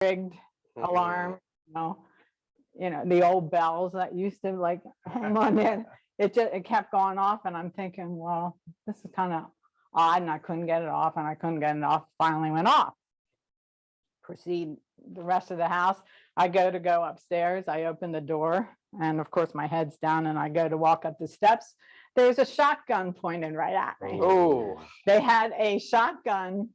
rigged alarm, the old bells that used to like hang on there. It kept going off, and I'm thinking, well, this is kind of odd, and I couldn't get it off, and I couldn't get it off. Finally went off. Proceed the rest of the house. I go upstairs. I open the door, and of course my head's down, and I go to walk up the steps. There's a shotgun pointed right at me. Oh, They had a shotgun,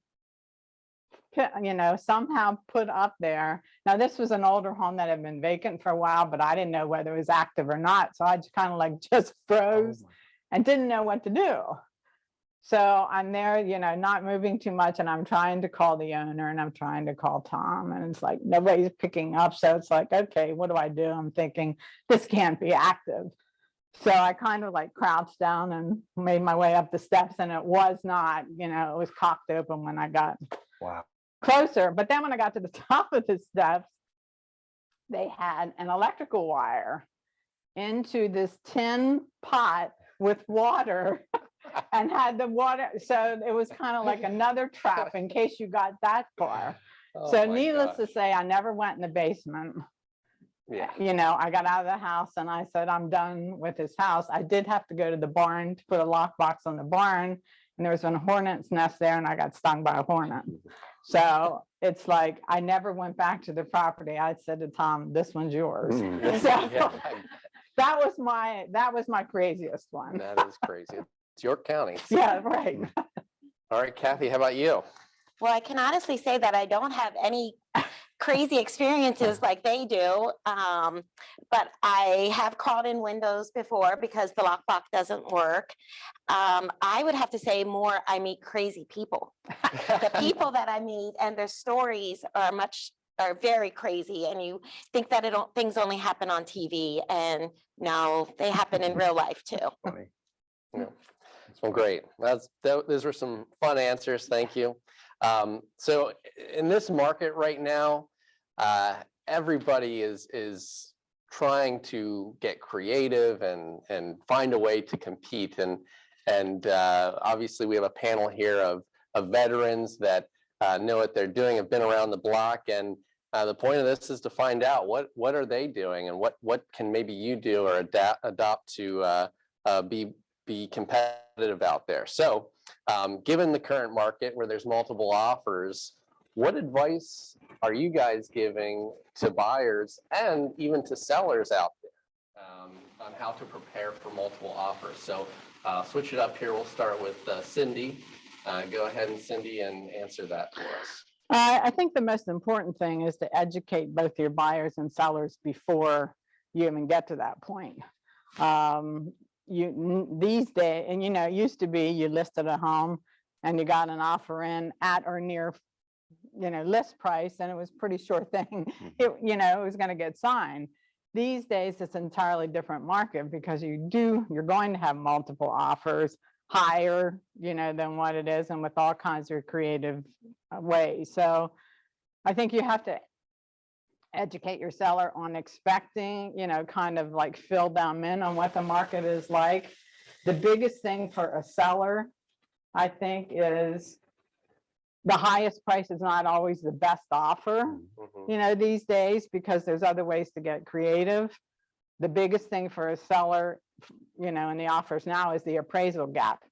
somehow put up there. Now, this was an older home that had been vacant for a while, but I didn't know whether it was active or not. So I just kind of like just froze and didn't know what to do. So I'm there, not moving too much, and I'm trying to call the owner, and I'm trying to call Tom, and it's like nobody's picking up. So it's like, okay, what do I do? I'm thinking this can't be active. So I kind of like crouched down and made my way up the steps, and it was not, it was cocked open when I got closer. But then when I got to the top of the steps, they had an electrical wire into this tin pot with water and had the water. So it was kind of like another trap in case you got that far. So needless to say, I never went in the basement. Yeah. I got out of the house and I said, I'm done with this house. I did have to go to the barn to put a lockbox on the barn, and there was a hornet's nest there, and I got stung by a hornet. So it's like, I never went back to the property. I said to Tom, this one's yours. So that was my craziest one. That is crazy. It's York County. Yeah, right. All right, Kathy, how about you? Well, I can honestly say that I don't have any crazy experiences like they do, but I have crawled in windows before because the lockbox doesn't work. I would have to say more, I meet crazy people. The people that I meet and their stories are very crazy, and you think that things only happen on TV, and no, they happen in real life too. Funny. Yeah. Well, great. Those were some fun answers. Thank you. So in this market right now, everybody is trying to get creative and find a way to compete. And obviously we have a panel here of veterans that know what they're doing, have been around the block. And the point of this is to find out what are they doing, and what can maybe you do or adopt to be competitive out there. So given the current market where there's multiple offers, what advice are you guys giving to buyers and even to sellers out there on how to prepare for multiple offers? So switch it up here. We'll start with Cindy. Go ahead, and Cindy, and answer that for us. I think the most important thing is to educate both your buyers and sellers before you even get to that point. These days, and it used to be you listed a home and you got an offer in at or near list price, and it was pretty sure thing it was going to get signed. These days it's an entirely different market, because you're going to have multiple offers higher than what it is, and with all kinds of creative ways. So I think you have to educate your seller on expecting, kind of like fill them in on what the market is like. The biggest thing for a seller, I think, is the highest price is not always the best offer, these days, because there's other ways to get creative. The biggest thing for a seller, in the offers now is the appraisal gap,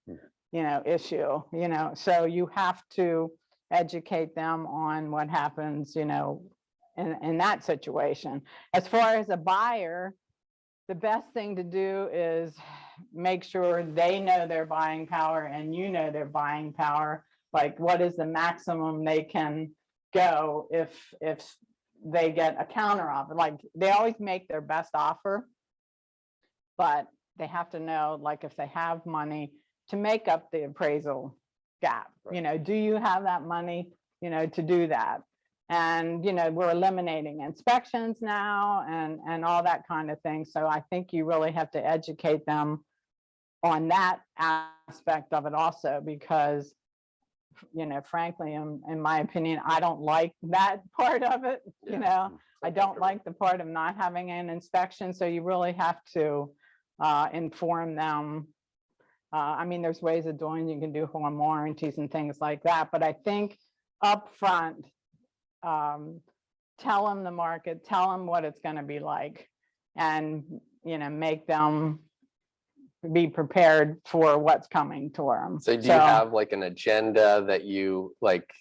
issue, so you have to educate them on what happens, in that situation. As far as a buyer, the best thing to do is make sure they know their buying power and their buying power. Like, what is the maximum they can go if they get a counter offer? Like, they always make their best offer, but they have to know, like, if they have money to make up the appraisal gap, right. Do you have that money, to do that? And, we're eliminating inspections now and all that kind of thing. So I think you really have to educate them on that aspect of it also, because, frankly, in my opinion, I don't like that part of it. I don't like the part of not having an inspection. So you really have to inform them. I mean, there's ways of doing, you can do home warranties and things like that. But I think up front, tell them the market, tell them what it's going to be like, and, make them be prepared for what's coming to them. So do you have like an agenda that you like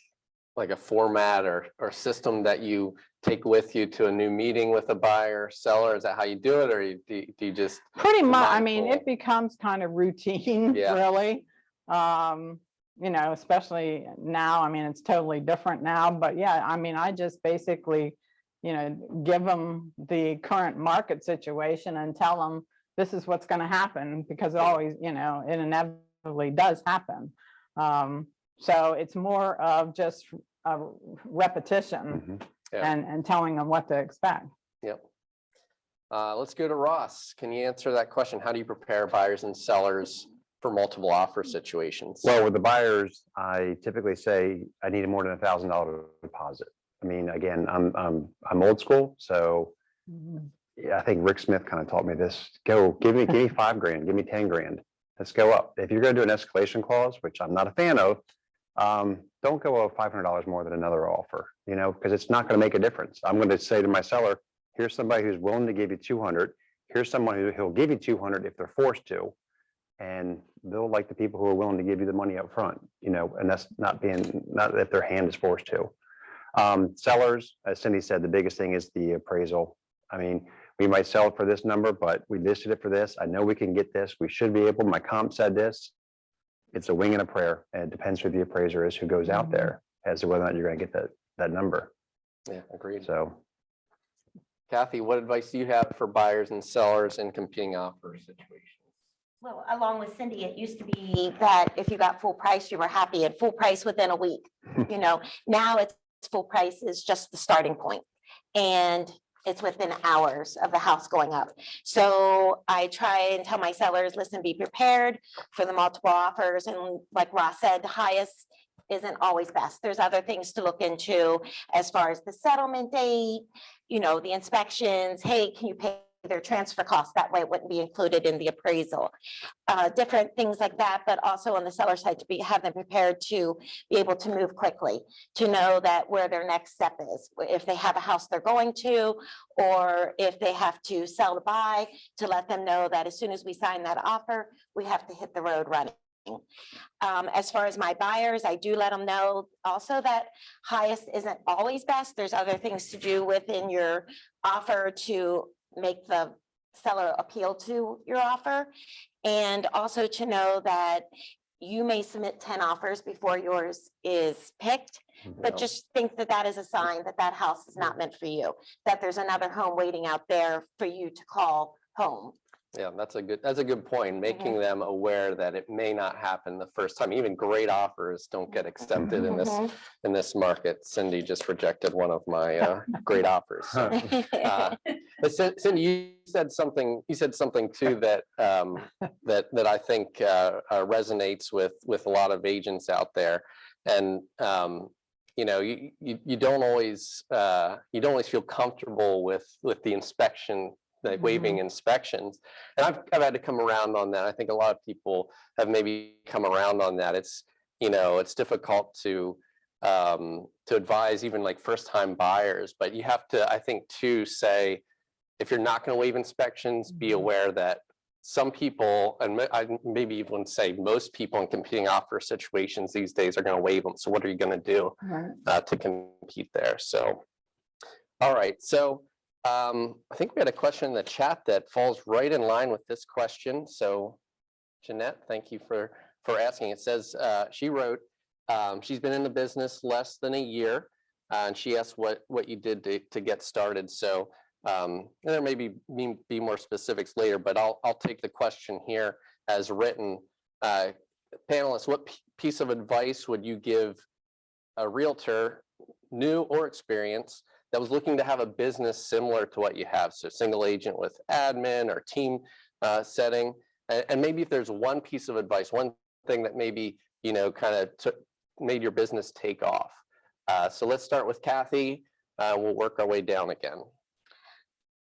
a format or system that you take with you to a new meeting with a buyer or seller? Is that how you do it, or do you just pretty much? I mean, mindful? it becomes kind of routine, Yeah. really. Especially now. I mean, it's totally different now. But yeah, I mean, I just basically, give them the current market situation and tell them this is what's going to happen, because it always, it inevitably does happen. So it's more of just a repetition and telling them what to expect. Yep. Let's go to Ross. Can you answer that question? How do you prepare buyers and sellers for multiple offer situations? Well, with the buyers, I typically say I need more than $1,000 deposit. I mean, again, I'm old school, so I think Rick Smith kind of taught me this. Give me $5,000, give me 10 grand. Let's go up. If you're going to do an escalation clause, which I'm not a fan of, don't go up $500 more than another offer, because it's not going to make a difference. I'm going to say to my seller, here's somebody who's willing to give you 200. Here's someone who'll give you 200 if they're forced to. And they'll like the people who are willing to give you the money up front, and that's not if their hand is forced to. Sellers, as Cindy said, the biggest thing is the appraisal. I mean, we might sell it for this number, but we listed it for this. I know we can get this. We should be able. My comp said this. It's a wing and a prayer, and it depends who the appraiser is who goes out there as to whether or not you're going to get that number. Yeah, agreed. So, Kathy, what advice do you have for buyers and sellers in competing offer situations? Well, along with Cindy, it used to be that if you got full price, you were happy, and full price within a week. Now it's full price is just the starting point, and it's within hours of the house going up. So I try and tell my sellers, listen, be prepared for the multiple offers. And like Ross said, the highest isn't always best. There's other things to look into as far as the settlement date, the inspections. Hey, can you pay their transfer costs? That way it wouldn't be included in the appraisal. Different things like that, but also on the seller side to have them prepared to be able to move quickly, to know that where their next step is, if they have a house they're going to, or if they have to sell to buy, to let them know that as soon as we sign that offer, we have to hit the road running. As far as my buyers, I do let them know also that highest isn't always best. There's other things to do within your offer to make the seller appeal to your offer, and also to know that you may submit 10 offers before yours is picked, but just think that that is a sign that that house is not meant for you, that there's another home waiting out there for you to call home. Yeah, that's a good point. Making them aware that it may not happen the first time. Even great offers don't get accepted in this market. Cindy just rejected one of my great offers. So, but Cindy, you said something too that that I think resonates with a lot of agents out there, and you don't always feel comfortable with the inspection, like waiving inspections. And I've had to come around on that. I think a lot of people have maybe come around on that. It's difficult to advise even like first-time buyers, but you have to, I think, to say, if you're not going to waive inspections, be aware that some people, and I maybe even say most people in competing offer situations these days are going to waive them. So what are you going to do to compete there? So, all right. So I think we had a question in the chat that falls right in line with this question. So Jeanette, thank you for asking. It says, she wrote, she's been in the business less than a year, and she asked what you did to get started. So and there may be more specifics later, but I'll take the question here as written. Panelists, what piece of advice would you give a realtor, new or experienced, that was looking to have a business similar to what you have? So single agent with admin or team setting, and maybe if there's one piece of advice, one thing that maybe kind of made your business take off. So let's start with Kathy. We'll work our way down again.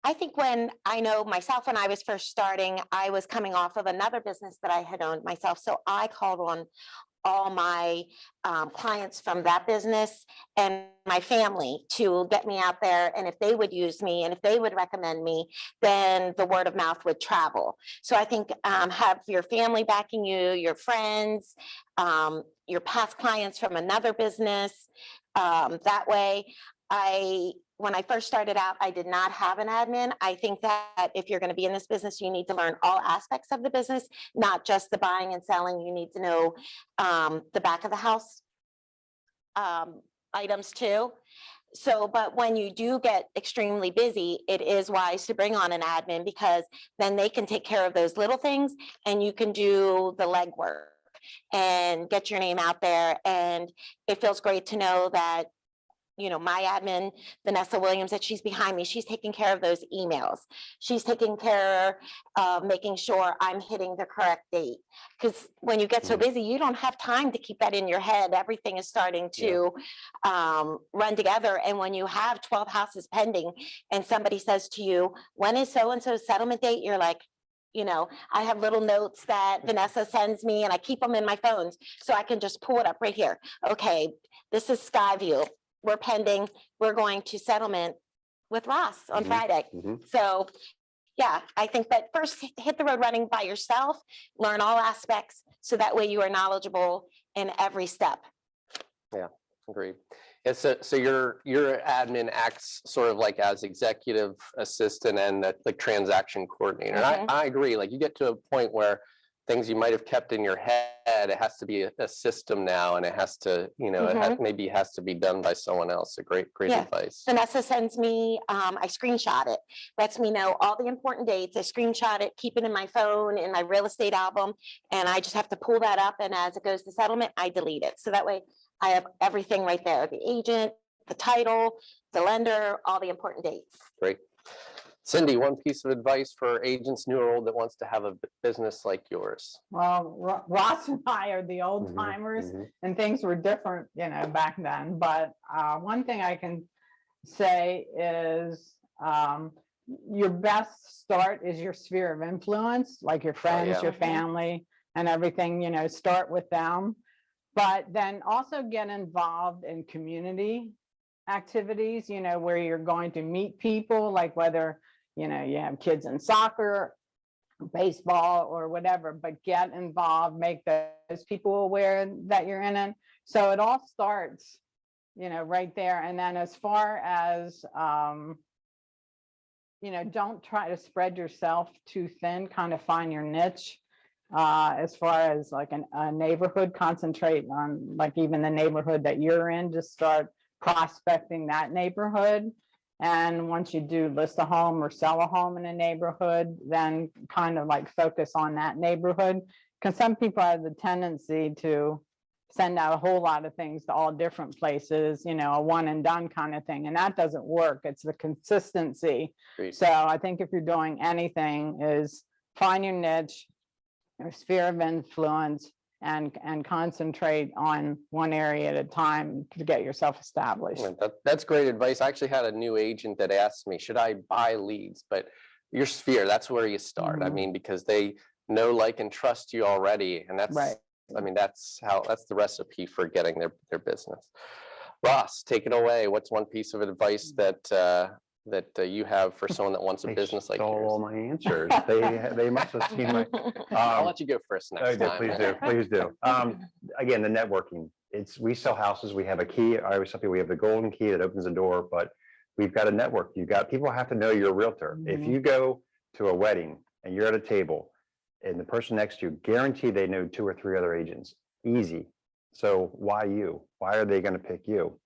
I think when I was first starting, I was coming off of another business that I had owned myself. So I called on all my clients from that business and my family to get me out there. And if they would use me and if they would recommend me, then the word of mouth would travel. So I think have your family backing you, your friends, your past clients from another business. That way, when I first started out, I did not have an admin. I think that if you're going to be in this business, you need to learn all aspects of the business, not just the buying and selling. You need to know the back of the house items too. So, but when you do get extremely busy, it is wise to bring on an admin, because then they can take care of those little things and you can do the legwork and get your name out there. And it feels great to know that, you know, my admin, Vanessa Williams, that she's behind me, she's taking care of those emails. She's taking care of making sure I'm hitting the correct date. Because when you get so busy, you don't have time to keep that in your head. Everything is starting to run together. And when you have 12 houses pending and somebody says to you, when is so-and-so's settlement date? You're like, you know, I have little notes that Vanessa sends me and I keep them in my phones so I can just pull it up right here. Okay, this is Skyview. We're pending, we're going to settlement with Ross on Friday. So yeah, I think that first hit the road running by yourself, learn all aspects, so that way you are knowledgeable in every step. Yeah, agreed. Yeah, so your admin acts sort of like as executive assistant and the transaction coordinator. And I agree, like you get to a point where things you might have kept in your head, it has to be a system now, and it has to, you know, maybe has to be done by someone else. A great advice. Vanessa sends me, I screenshot it, lets me know all the important dates. I screenshot it, keep it in my phone, in my real estate album, and I just have to pull that up. And as it goes to settlement, I delete it. So that way I have everything right there, the agent, the title, the lender, all the important dates. Great. Cindy, one piece of advice for agents new or old that wants to have a business like yours. Well, Ross and I are the old timers, and things were different, you know, back then. But one thing I can say is your best start is your sphere of influence, like your friends, your family, and everything, you know, start with them. But then also get involved in community activities, you know, where you're going to meet people, like whether, you know, you have kids in soccer, baseball, or whatever, but get involved, make those people aware that you're in it. So it all starts, you know, right there. And then as far as, you know, don't try to spread yourself too thin, kind of find your niche. As far as like a neighborhood, concentrate on like even the neighborhood that you're in, just start prospecting that neighborhood. And once you do list a home or sell a home in a neighborhood, then kind of like focus on that neighborhood. Because some people have the tendency to send out a whole lot of things to all different places, you know, a one and done kind of thing. And that doesn't work. It's the consistency. Great. So I think if you're doing anything, is find your niche, your sphere of influence, and concentrate on one area at a time to get yourself established. That's great advice. I actually had a new agent that asked me, should I buy leads? But your sphere, that's where you start. I mean, because they know, like, and trust you already. And that's right. I mean, that's the recipe for getting their business. Ross, take it away. What's one piece of advice that you have for someone that wants a business like yours? All my answers. They must have seen my. I'll let you go first next time. Please do. Again, the networking. We sell houses. We have a key. I always tell people we have the golden key that opens the door, but we've got a network. People have to know you're a realtor. If you go to a wedding and you're at a table and the person next to you, guarantee they know 2 or 3 other agents. Easy. So why you? Why are they going to pick you?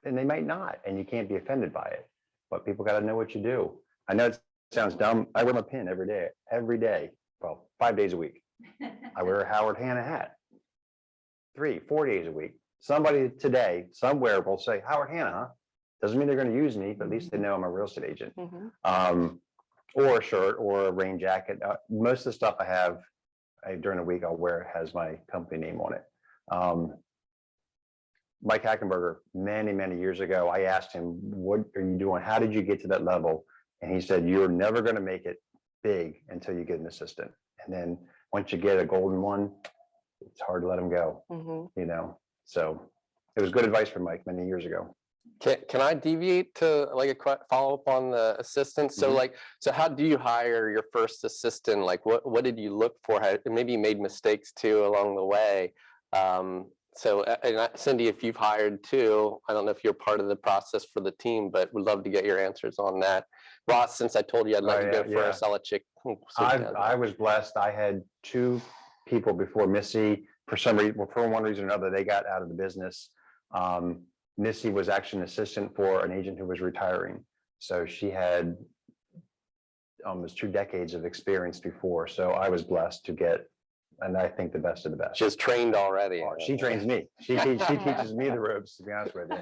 And they might not, and you can't be offended by it, but people got to know what you do. I know it sounds dumb. I wear my pin every day, well, 5 days a week. I wear a Howard Hanna hat 3-4 days a week. Somebody today, somewhere will say, Howard Hanna, huh? Doesn't mean they're going to use me, but at least they know I'm a real estate agent. Or a shirt or a rain jacket. Most of the stuff I have during the week I'll wear has my company name on it. Mike Hackenberger, many years ago, I asked him, what are you doing? How did you get to that level? And he said, you're never going to make it big until you get an assistant. And then once you get a golden one, it's hard to let them go, Mhm. you know? So it was good advice from Mike many years ago. Can I deviate to like a follow up on the assistant? So Mhm. like, so how do you hire your first assistant? Like what did you look for? Maybe you made mistakes too along the way. So Cindy, if you've hired too, I don't know if you're part of the process for the team, but would love to get your answers on that. Ross, since I told you I'd let you go Yeah. first, I'll let you. I was blessed. I had two people before Missy, for some reason, well, for one reason or another, they got out of the business. Missy was actually an assistant for an agent who was retiring. So she had almost 2 decades of experience before. So I was blessed to get, and I think the best of the best. She's trained already. Oh, she trains me. She teaches me the ropes, to be honest with you.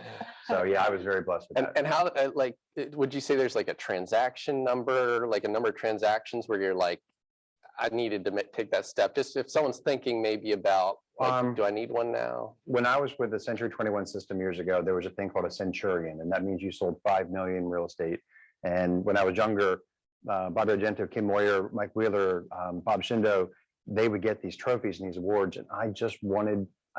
So yeah, I was very blessed with that. And how, like, would you say there's like a transaction number, like a number of transactions where you're like, I needed to take that step? Just if someone's thinking maybe about, like, do I need one now? When I was with the Century 21 system years ago, there was a thing called a centurion, and that means you sold 5 million real estate. And when I was younger, Bob Argento, Kim Moyer, Mike Wheeler, Bob Shindo, they would get these trophies and these awards, and I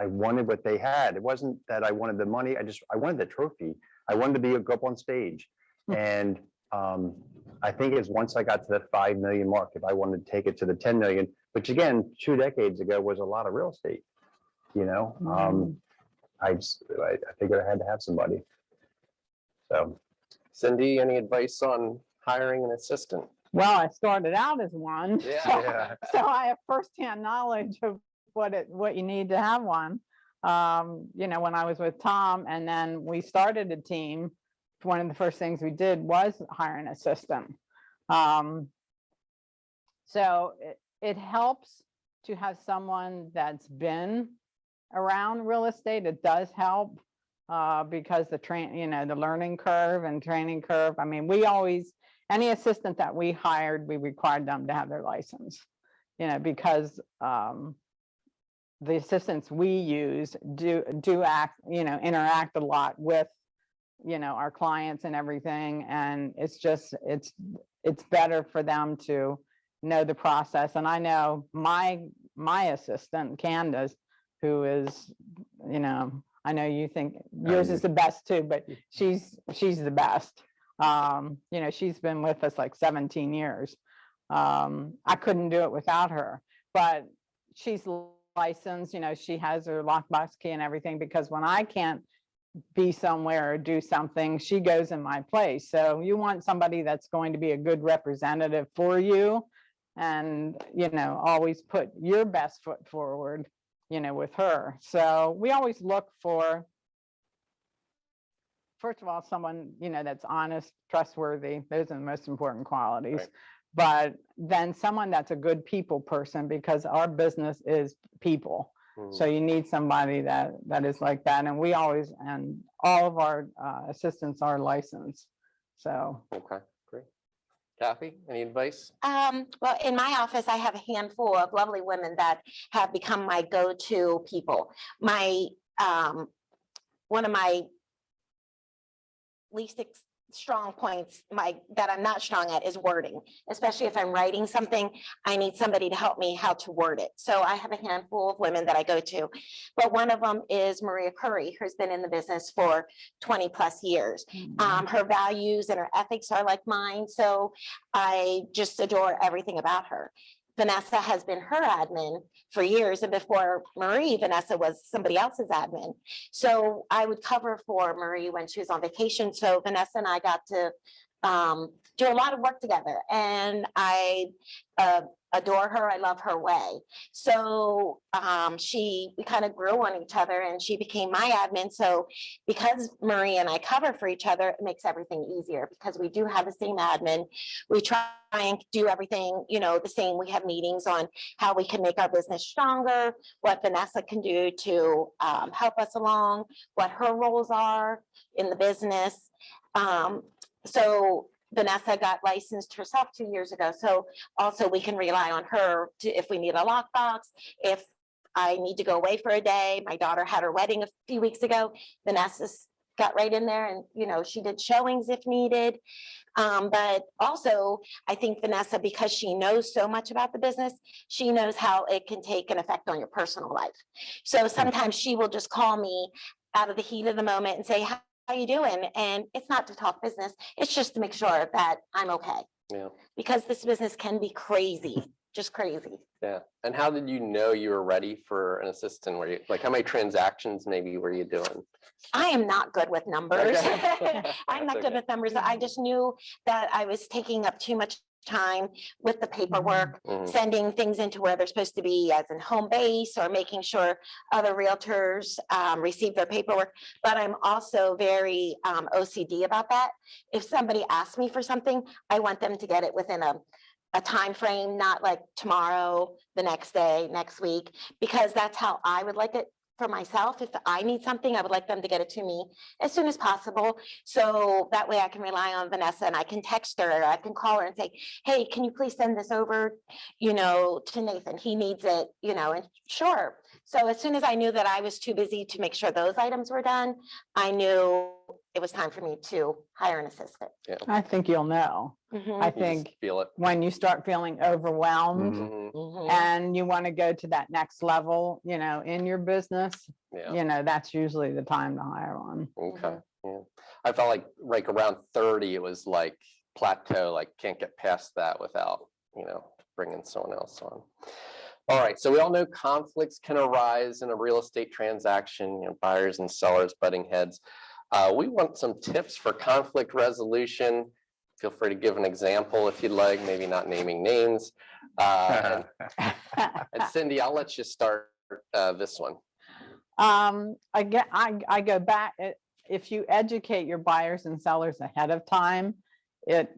wanted what they had. It wasn't that I wanted the money. I wanted the trophy. I wanted to go up on stage. And I think it's once I got to the 5 million mark, if I wanted to take it to the 10 million, which again, 2 decades ago was a lot of real estate, you know. I figured I had to have somebody. So, Cindy, any advice on hiring an assistant? Well, I started out as one. Yeah. So I have firsthand knowledge of what you need to have one. You know, when I was with Tom and then we started a team, one of the first things we did was hire an assistant. So it helps to have someone that's been around real estate. It does help because the learning curve and training curve. I mean, any assistant that we hired, we required them to have their license, you know, because the assistants we use do interact a lot with, you know, our clients and everything. And it's better for them to know the process. And I know my assistant, Candace, who is, you know, I know you think yours is the best too, but she's the best. You know, she's been with us like 17 years. I couldn't do it without her, but she's licensed, you know, she has her lockbox key and everything, because when I can't be somewhere or do something, she goes in my place. So you want somebody that's going to be a good representative for you and, you know, always put your best foot forward, you know, with her. So we always look for, first of all, someone, you know, that's honest, trustworthy. Those are the most important qualities. Right. But then someone that's a good people person, because our business is people. So you need somebody that is like that. And all of our assistants are licensed. So. Okay, great. Kathy, any advice? Well, in my office, I have a handful of lovely women that have become my go-to people. One of my least strong points that I'm not strong at is wording, especially if I'm writing something. I need somebody to help me how to word it. So I have a handful of women that I go to, but one of them is Maria Curry, who's been in the business for 20 plus years. Her values and her ethics are like mine. So I just adore everything about her. Vanessa has been her admin for years, and before Marie, Vanessa was somebody else's admin. So I would cover for Marie when she was on vacation. So Vanessa and I got to do a lot of work together, and I adore her. I love her way. So we kind of grew on each other, and she became my admin. So because Marie and I cover for each other, it makes everything easier because we do have the same admin. We try and do everything, you know, the same. We have meetings on how we can make our business stronger, what Vanessa can do to help us along, what her roles are in the business. So Vanessa got licensed herself 2 years ago. So also we can rely on her if we need a lockbox, if I need to go away for a day. My daughter had her wedding a few weeks ago. Vanessa got right in there and, she did showings if needed. But also, I think Vanessa, because she knows so much about the business, she knows how it can take an effect on your personal life. So sometimes she will just call me out of the heat of the moment and say, how you doing? And it's not to talk business. It's just to make sure that I'm okay. Yeah. Because this business can be crazy, just crazy. Yeah. And how did you know you were ready for an assistant? Were you like, how many transactions maybe were you doing? I am not good with numbers. Okay. I'm not That's good okay. with numbers. I just knew that I was taking up too much time with the paperwork, Mhm. sending things into where they're supposed to be as in home base, or making sure other realtors receive their paperwork. But I'm also very OCD about that. If somebody asks me for something, I want them to get it within a time frame, not like tomorrow, the next day, next week, because that's how I would like it for myself. If I need something, I would like them to get it to me as soon as possible. So that way I can rely on Vanessa, and I can text her, or I can call her and say, hey, can you please send this over, to Nathan? He needs it, and sure. So as soon as I knew that I was too busy to make sure those items were done, I knew it was time for me to hire an assistant. I think you'll know. Mhm. I You just think feel it. when you start feeling overwhelmed Mhm. Mhm. and you want to go to that next level, in your business, Yeah. that's usually the time to hire one. Okay. Yeah. I felt like around 30, it was like plateau, like can't get past that without, bringing someone else on. All right. So we all know conflicts can arise in a real estate transaction, buyers and sellers butting heads. We want some tips for conflict resolution. Feel free to give an example if you'd like, maybe not naming names. And Cindy, I'll let you start this one. Again, I go back, if you educate your buyers and sellers ahead of time, it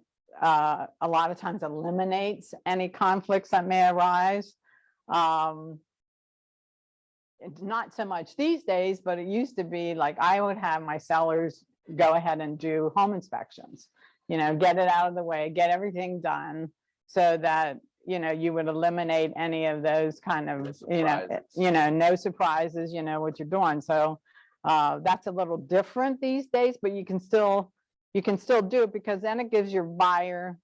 a lot of times eliminates any conflicts that may arise. It's not so much these days, but it used to be like I would have my sellers go ahead and do home inspections, get it out of the way, get everything done so that, you would eliminate any of those kind of, no surprises, what you're doing. So that's a little different these days, but you can still do it, because then it gives your buyer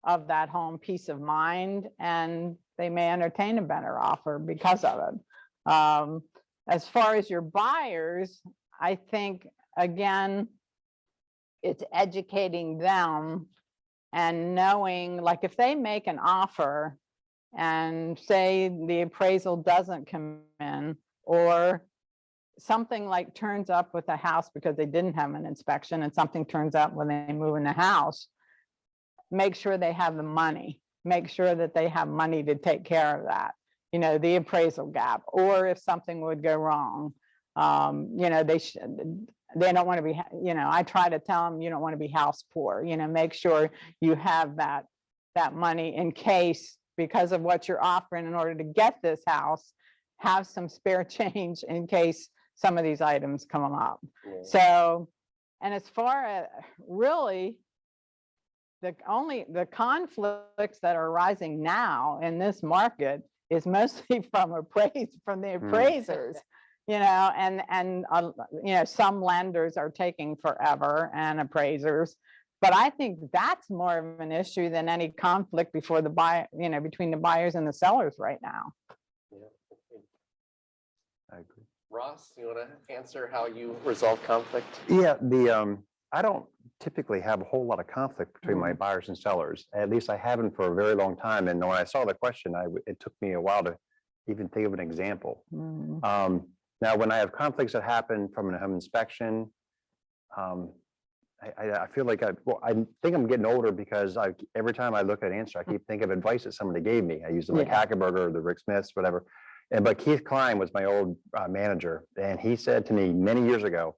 of that home peace of mind, and they may entertain a better offer because of it. As far as your buyers, I think, again, it's educating them and knowing, like, if they make an offer and say the appraisal doesn't come in, or something like turns up with a house because they didn't have an inspection, and something turns up when they move in the house, make sure they have the money, make sure that they have money to take care of that, the appraisal gap, or if something would go wrong, they don't want to be, I try to tell them, you don't want to be house poor, make sure you have that money in case, because of what you're offering in order to get this house, have some spare change in case some of these items come up. Yeah. So, and as far as really, the conflicts that are arising now in this market is mostly from the appraisers, and some lenders are taking forever, and appraisers. But I think that's more of an issue than any conflict before the buyer, between the buyers and the sellers right now. Yeah. I agree. Ross, you want to answer how you resolve conflict? Yeah, I don't typically have a whole lot of conflict between my buyers and sellers. At least I haven't for a very long time. And when I saw the question, it took me a while to even think of an example. Now, when I have conflicts that happen from a home inspection, I feel like I think I'm getting older, because every time I look at an answer, I keep thinking of advice that somebody gave me. I use the McHackenberger or the Rick Smiths, whatever. But Keith Klein was my old manager, and he said to me many years ago,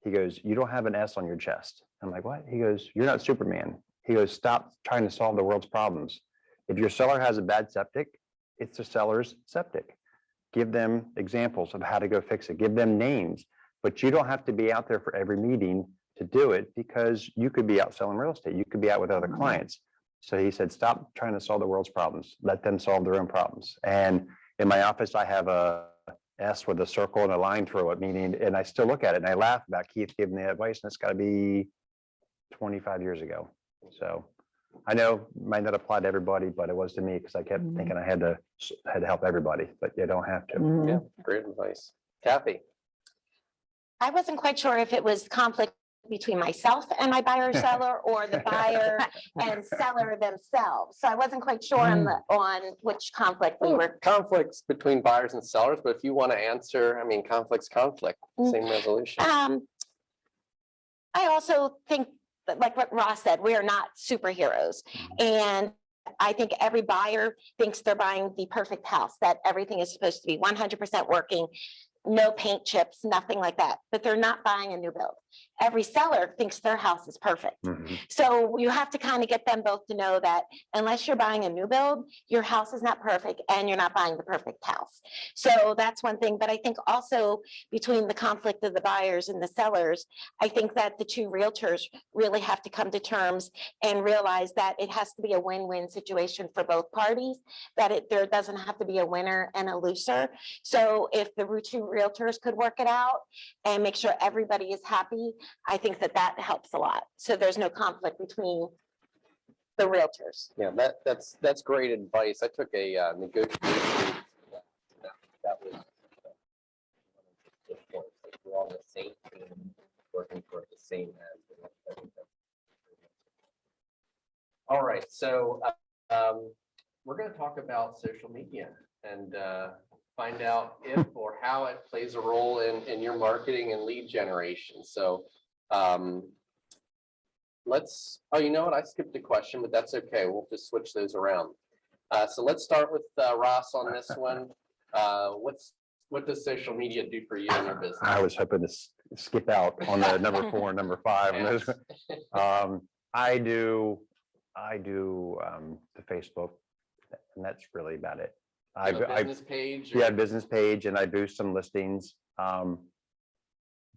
he goes, "You don't have an S on your chest." I'm like, "What?" He goes, "You're not Superman." He goes, "Stop trying to solve the world's problems. If your seller has a bad septic, it's the seller's septic. Give them examples of how to go fix it. Give them names, but you don't have to be out there for every meeting to do it, because you could be out selling real estate. You could be out with other clients." So he said, "Stop trying to solve the world's problems. Let them solve their own problems." And in my office, I have a S with a circle and a line through it, meaning, and I still look at it and I laugh about Keith giving the advice, and it's got to be 25 years ago. So I know might not apply to everybody, but it was to me because I kept thinking I had to help everybody, but you don't have to. Mhm. Yeah, great advice. Kathy? I wasn't quite sure if it was conflict between myself and my buyer or seller, or the buyer and seller themselves. So I wasn't quite sure on which conflict we were. Conflicts between buyers and sellers, but if you want to answer, I mean, conflict's conflict, same resolution. I also think that, like what Ross said, we are not superheroes. And I think every buyer thinks they're buying the perfect house, that everything is supposed to be 100% working, no paint chips, nothing like that, but they're not buying a new build. Every seller thinks their house is perfect. So you have to kind of get them both to know that unless you're buying a new build, your house is not perfect and you're not buying the perfect house. So that's one thing. But I think also between the conflict of the buyers and the sellers, I think that the two realtors really have to come to terms and realize that it has to be a win-win situation for both parties, that there doesn't have to be a winner and a loser. So if the two realtors could work it out and make sure everybody is happy, I think that that helps a lot. So there's no conflict between the realtors. Yeah, that's great advice. I took a negotiation. That was we're all the same team, working for the same end. All right, so we're going to talk about social media and find out if or how it plays a role in your marketing and lead generation. So you know what? I skipped a question, but that's okay. We'll just switch those around. So let's start with Ross on this one. What does social media do for you in your business? I was hoping to skip out on the number 4 and number 5. Yes. I do the Facebook, and that's really about it. You have a business page? Yeah, business page, and I boost some listings.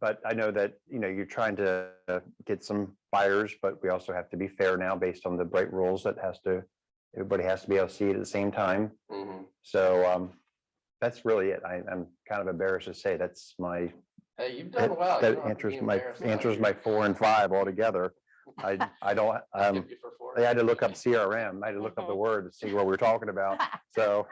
But I know that, you're trying to get some buyers, but we also have to be fair now based on the bright rules that everybody has to be able to see it at the same time. So that's really it. I'm kind of embarrassed to say that's my. Hey, you've done well. That answers my 4 and 5 altogether. I don't. I had to look up CRM. I had to look up the word to see what we're talking about. So.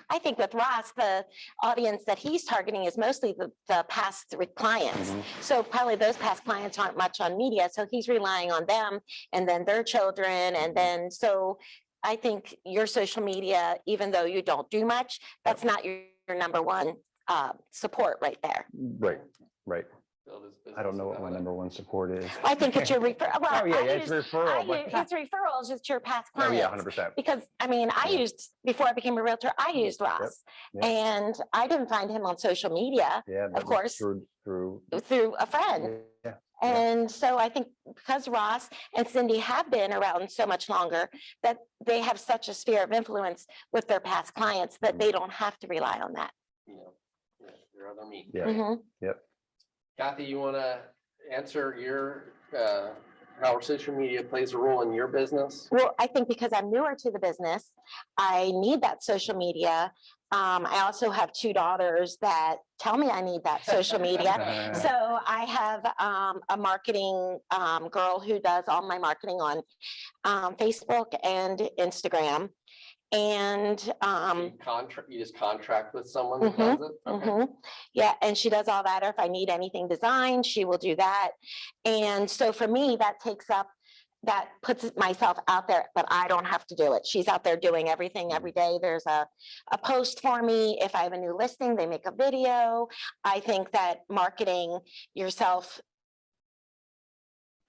I think with Ross, the audience that he's targeting is mostly the past clients. So probably those past clients aren't much on media. So he's relying on them and then their children. And then, so I think your social media, even though you don't do much, that's not your number one support right there. Right. I don't know what my number 1 support is. I think it's your referral. Well, it's referral. It's referrals, it's your past Oh, clients. yeah, 100%. Because I mean, before I became a realtor, I used Ross, and I didn't find him on social media. Yeah, of course, through a friend. Yeah. And so I think because Ross and Cindy have been around so much longer, that they have such a sphere of influence with their past clients that they don't have to rely on that. Your other meat. Yep. Kathy, you want to answer how social media plays a role in your business? Well, I think because I'm newer to the business, I need that social media. I also have 2 daughters that tell me I need that social media. So I have a marketing girl who does all my marketing on Facebook and Instagram. And you just contract with someone that does it? Okay. Yeah, and she does all that. Or if I need anything designed, she will do that. And so for me, that puts myself out there, but I don't have to do it. She's out there doing everything every day. There's a post for me. If I have a new listing, they make a video. I think that marketing yourself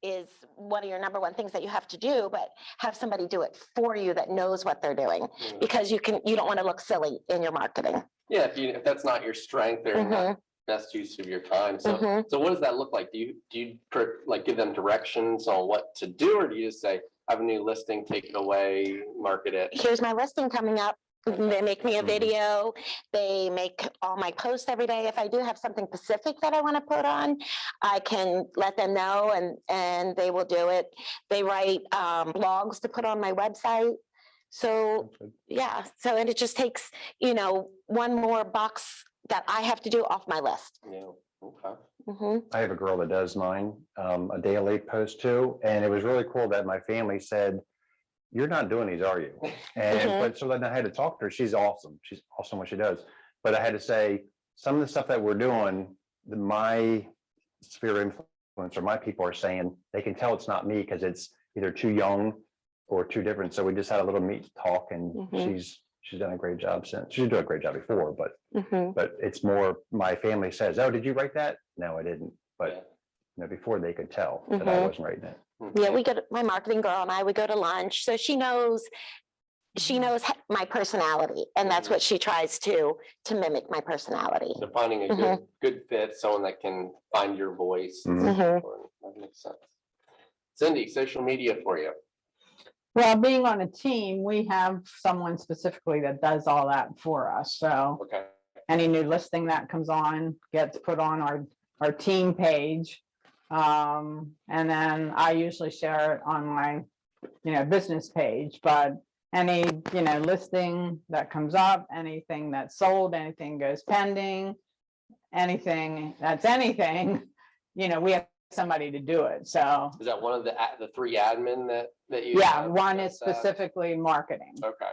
is one of your number 1 things that you have to do, but have somebody do it for you that knows what they're doing, because you don't want to look silly in your marketing. Yeah, if that's not your strength or not best use of your time. So so what does that look like? Do you like give them directions on what to do, or do you just say, I have a new listing, take it away, market it? Here's my listing coming up. They make me a video. They make all my posts every day. If I do have something specific that I want to put on, I can let them know, and they will do it. They write blogs to put on my website. So, That's good. yeah, so, and it just takes, one more box that I have to do off my list. Yeah, okay. Mhm. I have a girl that does mine, a daily post too, and it was really cool that my family said, "You're not doing these, are you?" And Mhm. but so then I had to talk to her. She's awesome. She's awesome what she does. But I had to say some of the stuff that we're doing, my sphere of influence or my people are saying they can tell it's not me because it's either too young or too different. So we just had a little meet talk, and Mhm. she's done a great job since. She's doing a great job before, Mhm. but it's more my family says, "Oh, did you write that?" No, I didn't. Yeah. But before they could tell that I Mhm. wasn't writing it. Yeah, my marketing girl and I would go to lunch, so she knows my personality, and that's Mhm. what she tries to mimic my personality. So finding a good fit, someone that can find your voice. is Mhm. important. That makes sense. Cindy, social media for you. Well, being on a team, we have someone specifically that does all that for us. So Okay. any new listing that comes on gets put on our team page. And then I usually share it on my, business page, but any, listing that comes up, anything that's sold, anything goes pending, anything, we have somebody to do it. So Is that one of the three admin that you? yeah, have one is that's, specifically marketing. Okay.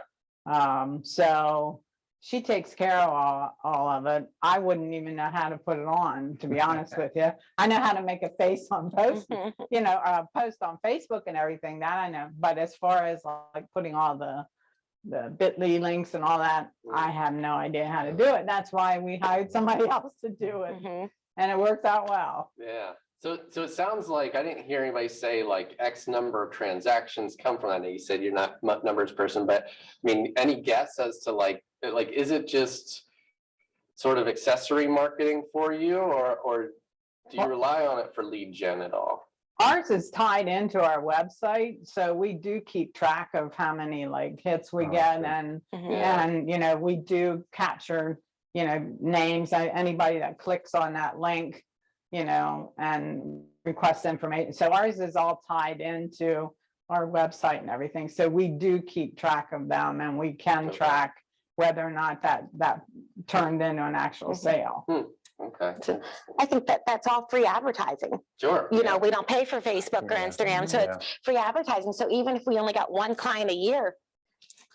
So she takes care of all of it. I wouldn't even know how to put it on, to be honest with you. I know how to make a face on post, Mhm. post on Facebook and everything, that I know. But as far as like putting all the bit.ly links and all that, I have no idea how to do it. That's why we hired somebody else to do it, Mhm. and it worked out well. Yeah. So it sounds like I didn't hear anybody say like X number of transactions come from that. I know you said you're not a numbers person, but I mean, any guess as to like, is it just sort of accessory marketing for you, or do you rely on it for lead gen at all? Ours is tied into our website, so we do keep track of how many like hits we Oh, get, good. and Mhm. we do capture names. Anybody that clicks on that link, and requests information. So ours is all tied into our website and everything. So we do keep track of them, and we can Okay. track whether or not that turned into an actual Mhm. sale. Okay. So I think that's all free advertising. Sure. We don't pay for Facebook or Yeah. Instagram, so it's free advertising. So even if we only got one client a year,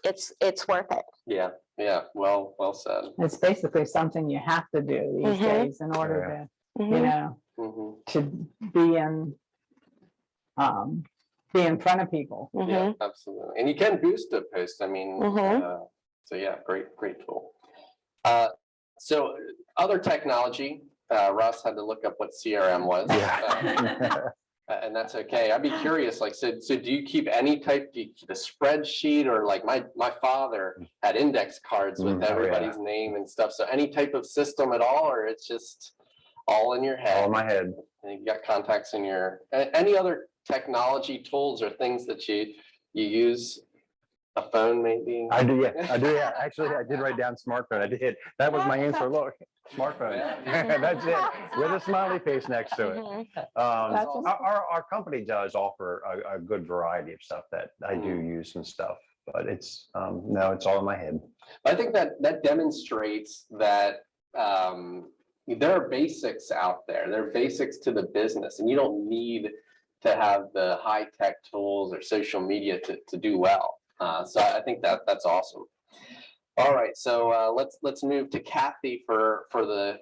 it's worth it. Yeah. Yeah. Well said. It's basically something you have to do these Mhm. days in order to, Mhm. Mhm. to be in front of people. Mhm. Yeah, absolutely. And you can boost a post. I mean, Mhm. so yeah, great tool. So other technology, Russ had to look up what CRM was. Yeah. And that's okay. I'd be curious, like, so do you keep any type, do you keep a spreadsheet, or like my father had index cards with Oh, yeah. everybody's name and stuff. So any type of system at all, or it's just all in your head? All in my head. And you got contacts in any other technology tools or things that you use? A phone maybe? I do, yeah. Actually, I did write down smartphone. I did. That was my answer. Look, smartphone. That's it. With a smiley face next to it. Mhm. That's Our company does offer a good variety of stuff that I do use and stuff, but it's no, it's all in my head. I think that demonstrates that there are basics out there. There are basics to the business, and you don't need to have the high tech tools or social media to do well. So I think that's awesome. All right, so let's move to Kathy for the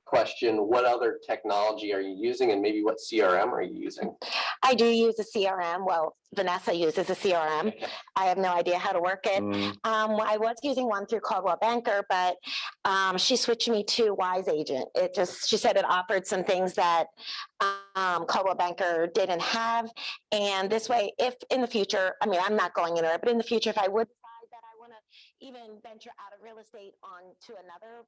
question. What other technology are you using, and maybe what CRM are you using? I do use a CRM. Well, Vanessa uses a CRM. I have no idea how to work it. I was using one through Caldwell Banker, but she switched me to Wise Agent. She said it offered some things that Caldwell Banker didn't have. And this way, if in the future, I mean, I'm not going anywhere, but in the future, if I would decide that I want to even venture out of real estate on to another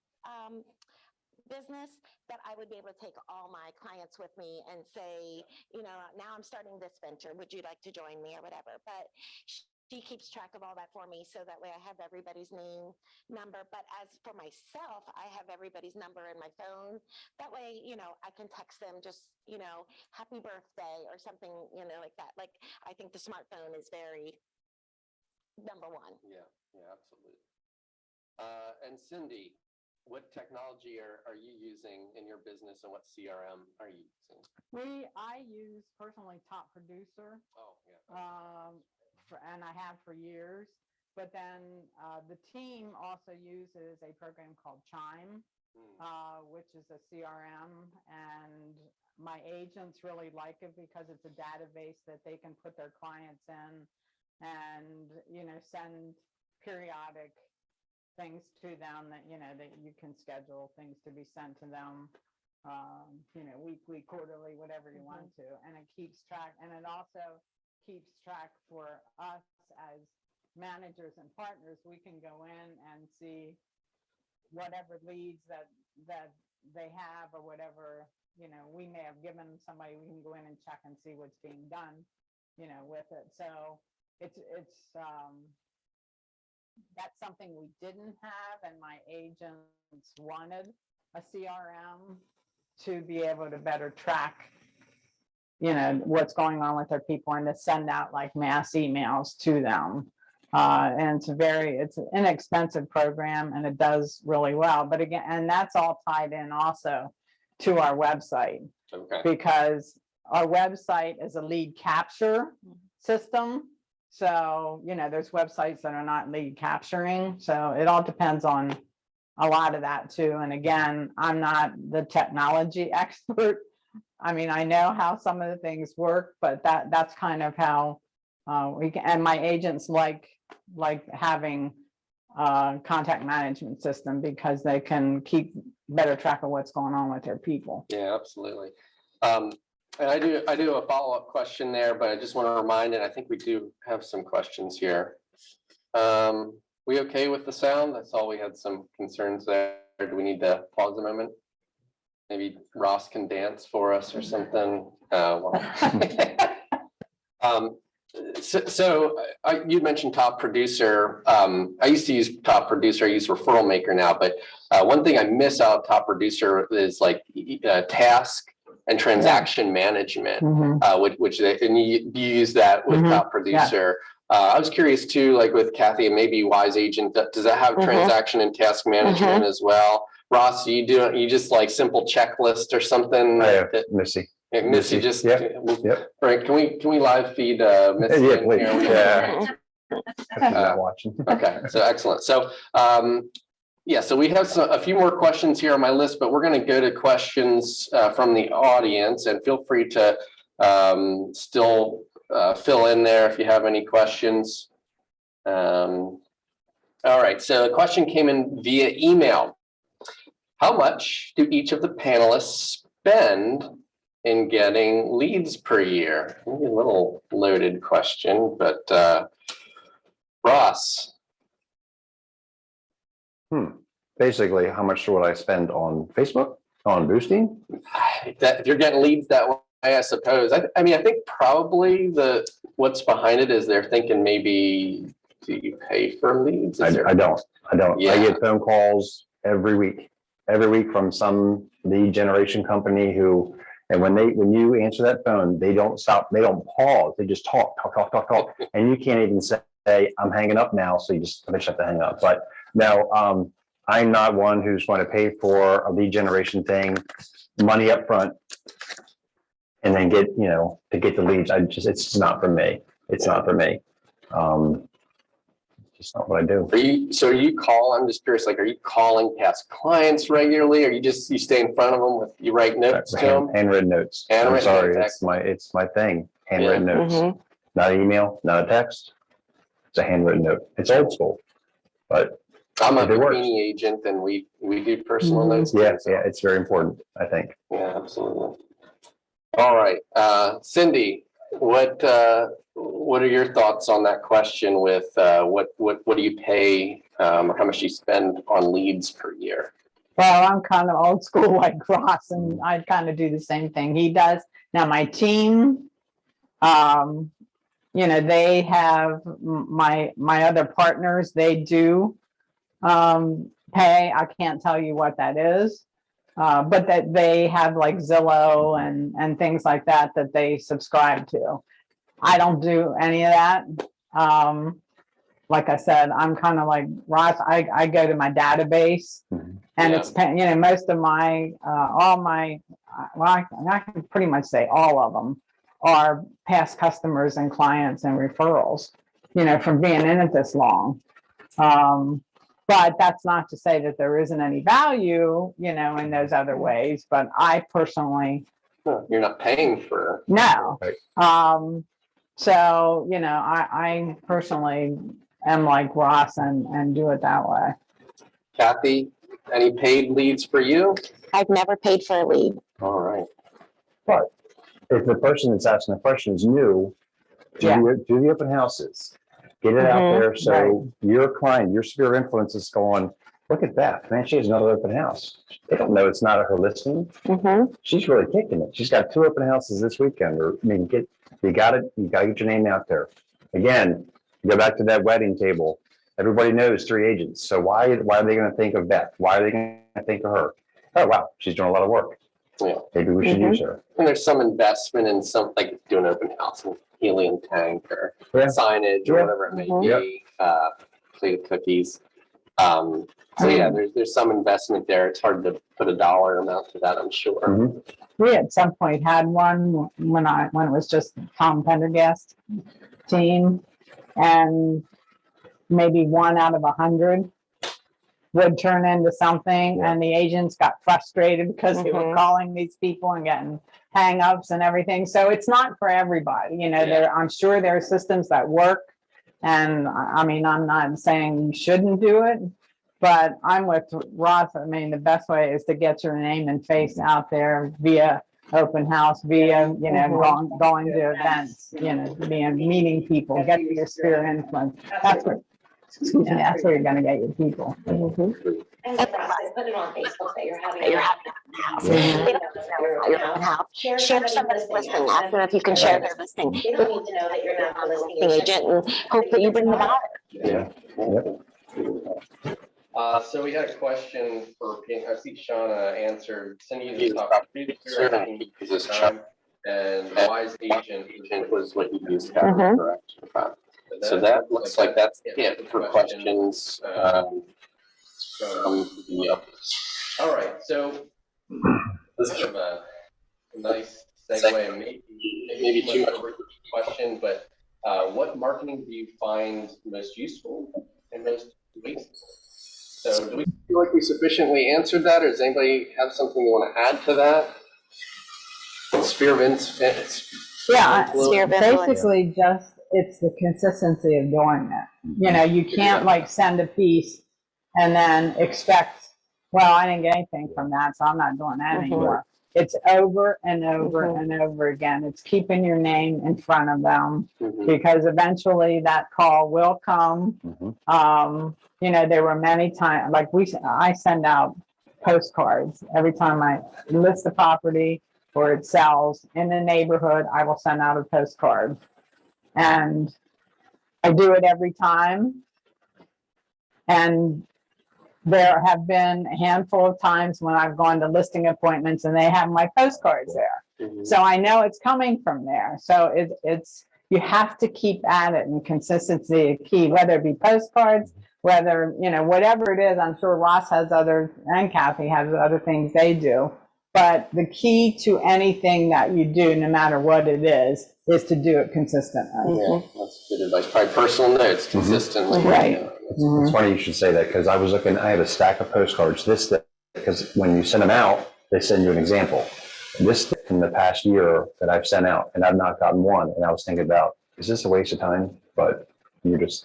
business, that I would be able to take all my clients with me and say, now I'm starting this venture. Would you like to join me or whatever? But she keeps track of all that for me, so that way I have everybody's name, number. But as for myself, I have everybody's number in my phone. That way, I can text them just, happy birthday or something, like that. Like, I think the smartphone is very number one. Yeah, absolutely. And Cindy, what technology are you using in your business, and what CRM are you using? I use personally Top Producer, Oh, yeah. and I have for years. But then the team also uses a program called Chime, which is a CRM, and my agents really like it because it's a database that they can put their clients in and, send periodic things to them that, that you can schedule things to be sent to them, weekly, quarterly, whatever you want to. And it keeps track, and it also keeps track for us as managers and partners. We can go in and see whatever leads that they have, or whatever, we may have given somebody, we can go in and check and see what's being done, with it. So it's that's something we didn't have, and my agents wanted a CRM to be able to better track, what's going on with their people, and to send out like mass emails to them. And it's an inexpensive program, and it does really well. But again, and that's all tied in also to our website, because our website is a lead capture system. So, there's websites that are not lead capturing. So it all depends on a lot of that too. And again, I'm not the technology expert. I mean, I know how some of the things work, but that's kind of how we can. And my agents like having a contact management system, because they can keep better track of what's going on with their people. Yeah, absolutely. And I do a follow-up question there, but I just want to remind, and I think we do have some questions here. We okay with the sound? I saw we had some concerns there. Do we need to pause a moment? Maybe Ross can dance for us or something. You mentioned Top Producer. I used to use Top Producer. I use Referral Maker now, but one thing I miss out of Top Producer is like task and transaction management, which you use that with Top Producer. I was curious too, like with Kathy and maybe Wise Agent, does that have transaction and task management as well? Ross, you just like simple checklist or something? Missy. Missy, just right. Can we live feed Missy? Yeah, please. Yeah. Watching. Okay, so excellent. So so we have a few more questions here on my list, but we're going to go to questions from the audience, and feel free to still fill in there if you have any questions. All right, so the question came in via email. How much do each of the panelists spend in getting leads per year? Maybe a little loaded question, but Ross. Basically, how much would I spend on Facebook, on boosting? If you're getting leads that way, I suppose. I mean, I think probably what's behind it is they're thinking maybe, do you pay for leads? I don't. Yeah. I get phone calls every week from some lead generation company who, and when you answer that phone, they don't stop, they don't pause, they just talk, and you can't even say, I'm hanging up now, so you just have to hang up. But no, I'm not one who's going to pay for a lead generation thing, money up front, and then get, to get the leads. It's just not for me. It's not for me. It's just not what I do. I'm just curious, like, are you calling past clients regularly? Or you stay in front of them you write notes to them? Handwritten notes. I'm sorry, it's my thing. Handwritten notes, not an email, not a text. It's a handwritten note. It's old school, but I'm a bikini agent, and we do personal notes. Yeah, it's very important, I think. Yeah, absolutely. All right, Cindy, what are your thoughts on that question? With what do you pay, or how much do you spend on leads per year? Well, I'm kind of old school like Ross, and I kind of do the same thing he does. Now my team, they have my other partners, they do pay. I can't tell you what that is, but that they have like Zillow and things like that they subscribe to. I don't do any of that. like I said, I'm kind of like Ross, I go to my database Mhm. and Yeah. it's, most of my, all my, well, I can pretty much say all of them are past customers and clients and referrals, from being in it this long. But that's not to say that there isn't any value, in those other ways, but I personally, You're not paying for. no. Right. So, I personally am like Ross and do it that way. Kathy, any paid leads for you? I've never paid for a lead. All right. But if the person that's asking the question is new, do the open houses, get it out Mhm. there. So your client, your sphere of influence is going, look at Beth, man, she has another open house. They don't know it's not her listing. Mhm. She's really kicking it. She's got 2 open houses this weekend. Or I mean, you got to get your name out there. Again, go back to that wedding table. Everybody knows 3 agents. So why are they going to think of Beth? Why are they going to think of her? Oh, wow, she's doing a lot of work. Yeah. Maybe we should use her. And there's some investment in some, like doing open house and helium tank or signage or whatever it may be, plate of cookies. So yeah, there's some investment there. It's hard to put a dollar amount to that, I'm sure. Mhm. We at some point had one when it was just Tom Pendergast team, and maybe 1 out of 100 would turn into something, and the agents got frustrated because they were calling these people and getting hangups and everything. So it's not for everybody, I'm sure there are systems that work, and I mean, I'm not saying you shouldn't do it, but I'm with Ross. I mean, the best way is to get your name and face out there via open house, via, going to events, meeting people, get your sphere of influence. That's where you're going to get your people. And like I said, put it on Facebook that you're having a house. They don't need to know your own house. Share somebody's listing. Ask them if you can share their listing. They don't need to know that you're not a listing agent, and hope that you bring them out. Yeah. Yep. So we had a question for, I see Shauna answered, Cindy is a top producer, uses time, and wise agent was what you used, correct? Okay. So that looks like that's it for questions. All right, so this is a nice segue, and maybe too much question, but what marketing do you find most useful and most wasteful? So do we feel like we sufficiently answered that, or does anybody have something you want to add to that? Sphere of influence. Yeah, Sphere of influence. basically just, it's the consistency of doing it. You can't like send a piece and then expect, well, I didn't get anything from that, so I'm not doing that anymore. It's over and over and over again. It's keeping your name in front of them, because eventually that call will come. There were many times, like I send out postcards every time I list a property or it sells in the neighborhood. I will send out a postcard, and I do it every time. And there have been a handful of times when I've gone to listing appointments and they have my postcards there. So I know it's coming from there. So it's you have to keep at it, and consistency is key, whether it be postcards, whether, whatever it is. I'm sure Ross has and Kathy has other things they do. But the key to anything that you do, no matter what it is to do it consistently. Yeah, that's good advice. Probably personal notes consistently. Right. It's funny you should say that, because I was looking, I have a stack of postcards, because when you send them out, they send you an example. This in the past year that I've sent out, and I've not gotten one, and I was thinking about, is this a waste of time? But it's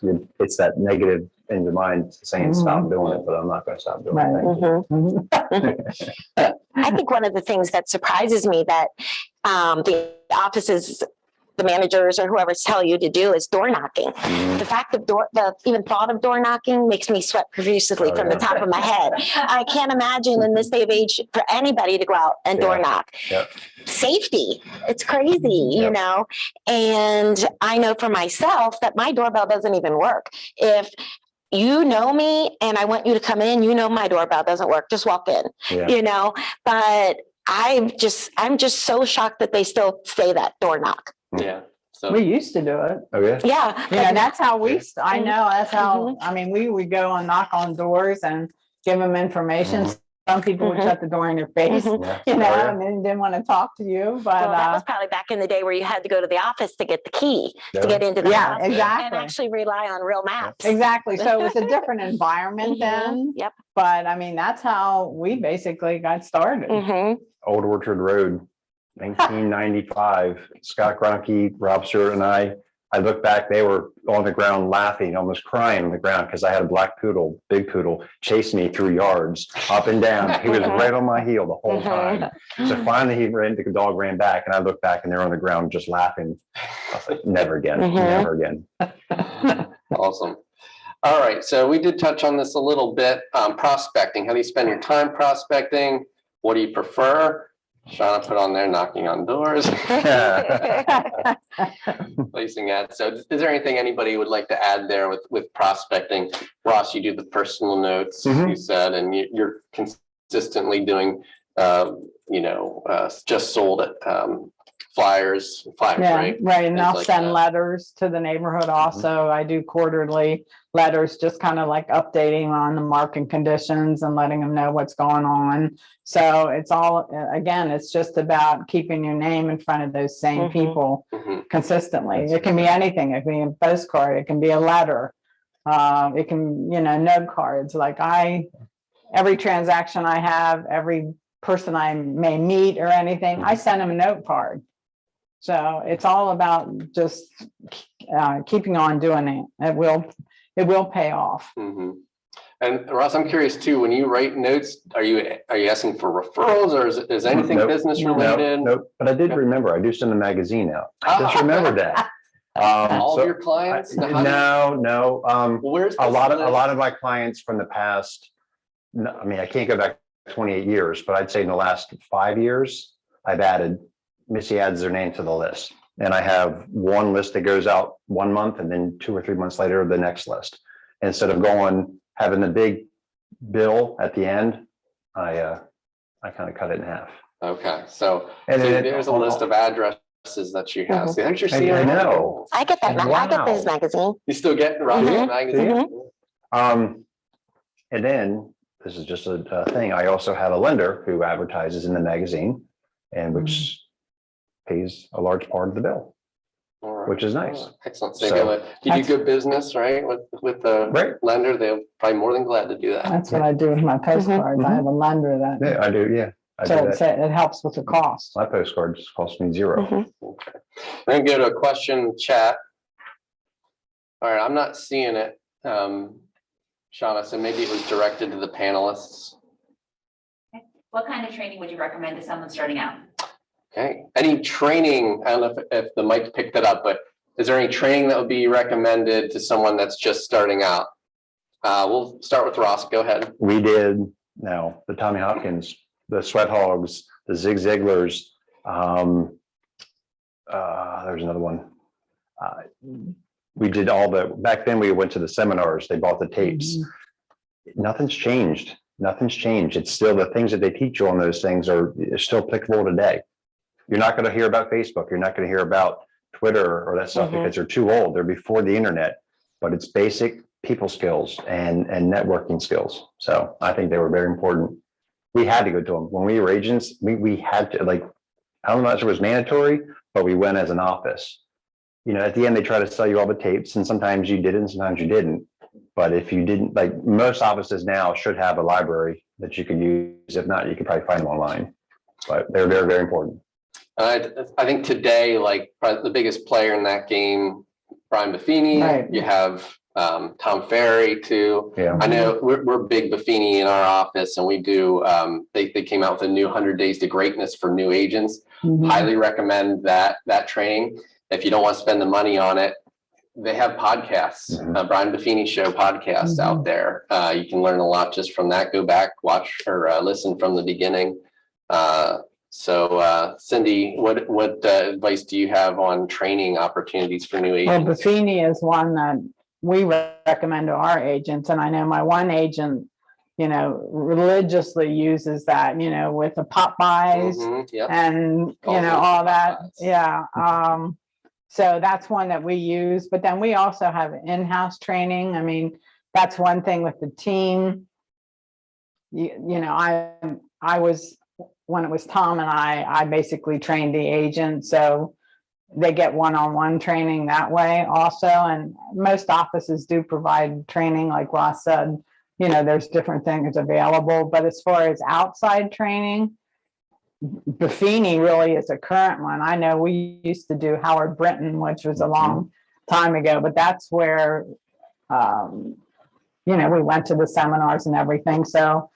that negative in your mind saying stop doing it, but I'm not going to stop doing it. I think one of the things that surprises me that the offices, the managers or whoever's tell you to do is door knocking. The fact of the even thought of door knocking makes me sweat profusely from the top of my head. I can't imagine in this day of age for anybody to go out and door knock. Safety, it's crazy, and I know for myself that my doorbell doesn't even work. If you know me and I want you to come in, my doorbell doesn't work, just walk in, but I'm just so shocked that they still say that door knock. Yeah. So We used to do it. Oh, yeah. Yeah. You know, that's how we, I Mhm. know, that's how, I mean, we would go and knock on doors and give them information. Mhm. Some people would Mhm. shut the door in your face, Mhm. Yeah. you Oh, know, yeah. and then didn't want to talk to you, Well, but, that was probably back in the day where you had to go to the office to get the key to get into the yeah, house and exactly. actually rely on real maps. Exactly. So it was a different environment Mhm. then, Yep. but I mean, that's how we basically got started. Mhm. Old Orchard Road, 1995. Scott Gronke, Rob Stewart, and I look back, they were on the ground laughing, almost crying on the ground because I had a black poodle, big poodle, chasing me through yards, up and down. He was right on my heel the whole time. So finally, the dog ran back, and I looked back, and they're on the ground just laughing. I was like, never again, Mhm. never again. awesome. All right, so we did touch on this a little bit. Prospecting. How do you spend your time prospecting? What do you prefer? Shauna put on there knocking on doors, placing ads. So is there anything anybody would like to add there with prospecting? Ross, you do the personal notes, Mhm. you said, and you're consistently doing, just sold at flyers, Yeah, right? right. And Things I'll like send that. letters to the neighborhood also. I do quarterly letters, just kind of like updating on the market conditions and letting them know what's going on. So it's all, again, it's just about keeping your name in front of those same Mhm. people Mhm. consistently. It can be anything. It can be a postcard. It can be a letter. It can, note cards. Like every transaction I have, every person I may meet or anything, I send them a note card. So it's all about just keeping on doing it. It will pay off. Mhm. And Ross, I'm curious too, when you write notes, are you asking for referrals, or is anything Nope. business No. related? Nope, but I did remember, I do send a magazine out. I just remembered that. All So of your clients? no, Well, where's a this lot list? of my clients from the past, I mean, I can't go back 28 years, but I'd say in the last 5 years, I've added, Missy adds their name to the list. And I have one list that goes out 1 month, and then 2 or 3 months later, the next list. Instead of having the big bill at the end, I kind of cut it in half. Okay, so And then there's a list of addresses that you have. Mhm. See, there's your I CRM. know. I get that. I get this Wow. magazine. You still get Ross's Mhm. magazine? And then this is just a thing. I also have a lender who advertises in the magazine, and which pays a large part of the bill, All right. which is nice. Oh, excellent. So So- you do good business, right? With the Right. lender, they're probably more than glad to do that. That's what I do with my postcards. I have a lender Yeah, that, I do. Yeah, I do so that. it helps with the cost. My postcards cost me zero. Mhm. Okay. We're gonna go to a question chat. All right, I'm not seeing it, Shauna, so maybe it was directed to the panelists. What kind of training would you recommend to someone starting out? Okay, any training, I don't know if the mic picked it up, but is there any training that would be recommended to someone that's just starting out? We'll start with Ross, go ahead. We did now the Tommy Hopkins, the Sweat Hogs, the Zig Ziglars. There's another one. We did back then we went to the seminars, they bought the tapes. Nothing's changed. Nothing's changed. It's still the things that they teach you on those things are still applicable today. You're not going to hear about Facebook. You're not going to hear about Twitter or that stuff because they're too old. They're before the internet, but it's basic people skills and networking skills. So I think they were very important. We had to go to them when we were agents. We had to, like, I don't know if it was mandatory, but we went as an office. At the end, they try to sell you all the tapes, and sometimes you did it and sometimes you didn't. But if you didn't, like most offices now should have a library that you could use. If not, you could probably find them online. But they're very, very important. I think today, like probably the biggest player in that game, Brian Buffini. Right. You have Tom Ferry too. Yeah. I know we're big Buffini in our office, and we do. They came out with a new 100 Days to Greatness for new agents. Mhm. Highly recommend that training. If you don't want to spend the money on it, they have podcasts. Brian Buffini Show podcast out there. You can learn a lot just from that. Go back, watch or listen from the beginning. So Cindy, what advice do you have on training opportunities for new Well, agents? Buffini is one that we recommend to our agents, and I know my one agent, religiously uses that, with the pop buys Yep. and, Calls it all pop that. buys. Yeah. So that's one that we use, but then we also have in-house training. I mean, that's one thing with the team. You know, I was, when it was Tom and I basically trained the agent, so they get one-on-one training that way also. And most offices do provide training, like Ross said, you know, there's different things available, but as far as outside training, Buffini really is a current one. I know we used to do Howard Brinton, which was a long time ago, but that's where, you know, we went to the seminars and everything. So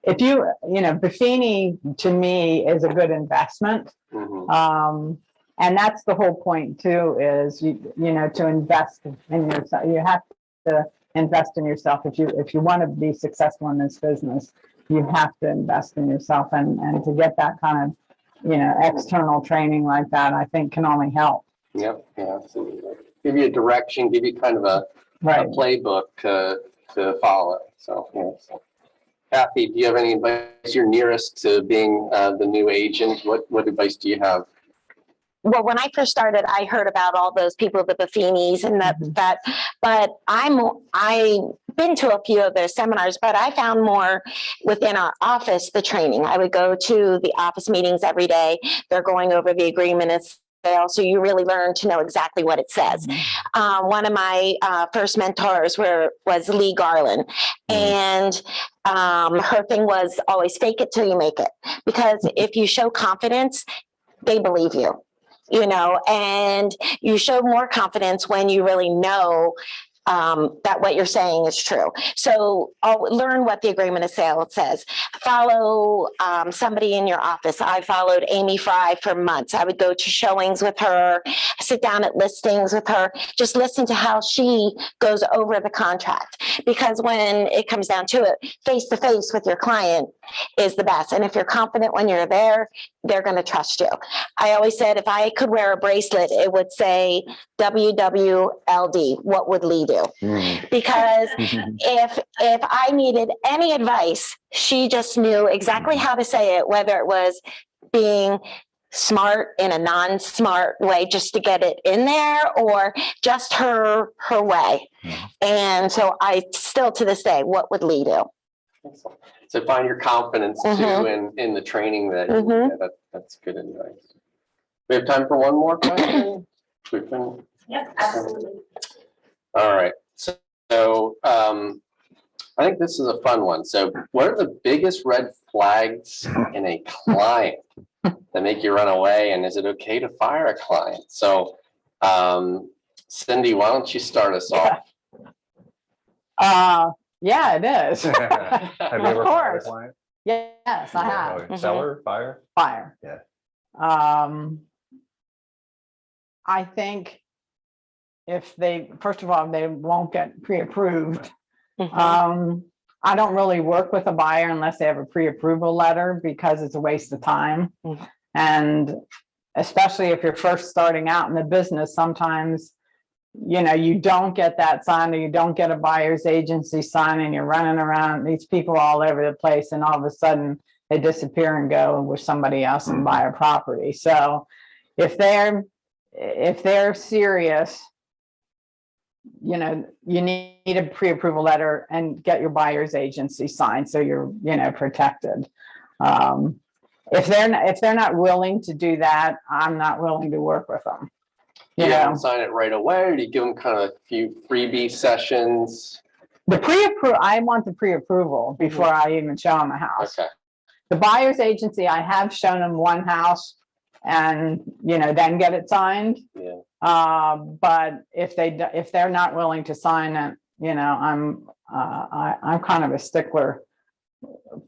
if you know, Buffini to me is a good investment. And that's the whole point too, is, you know, to invest in yourself. You have to invest in yourself. If you want to be successful in this business, you have to invest in yourself, and to get that kind of, you know, external training like that, I think can only help. Yep, yeah, absolutely. Give you a direction, give you kind of a playbook to follow. So, yeah, so. Kathy, do you have any advice? You're nearest to being the new agent. What advice do you have? Well, when I first started, I heard about all those people, the Buffinis and that, but I've been to a few of their seminars, but I found more within our office, the training. I would go to the office meetings every day. They're going over the agreement and sale, so you really learn to know exactly what it says. One of my first mentors was Lee Garland, and her thing was always fake it till you make it, because if you show confidence, they believe you. You know, and you show more confidence when you really know that what you're saying is true. So learn what the agreement of sale says. Follow somebody in your office. I followed Amy Fry for months. I would go to showings with her, sit down at listings with her, just listen to how she goes over the contract. Because when it comes down to it, face to face with your client is the best. And if you're confident when you're there, they're going to trust you. I always said if I could wear a bracelet, it would say WWLD, what would Lee do? Because if I needed any advice, she just knew exactly how to say it, whether it was being smart in a non-smart way just to get it in there, or just her way. And so I still to this day, what would Lee do? So find your confidence too in the training that that's good advice. We have time for one more question. Yep, absolutely. All right. So I think this is a fun one. So what are the biggest red flags in a client that make you run away? And is it okay to fire a client? So Cindy, why don't you start us off? Yeah, it is. Have you ever fired a client? Yes, I have. Seller, buyer? Fire. Yeah. I think if they, first of all, they won't get pre-approved. I don't really work with a buyer unless they have a pre-approval letter, because it's a waste of time. And especially if you're first starting out in the business, sometimes, you know, you don't get that signed, or you don't get a buyer's agency sign, and you're running around these people all over the place, and all of a sudden they disappear and go with somebody else and buy a property. So if they're serious, you know, you need a pre-approval letter and get your buyer's agency signed, so you're, you know, protected. If they're not willing to do that, I'm not willing to work with them. You don't sign it right away, or do you give them kind of a few freebie sessions? I want the pre-approval before I even show them a house. Okay. The buyer's agency, I have shown them one house and, you know, then get it signed. Yeah. But if they're not willing to sign it, you know, I'm kind of a stickler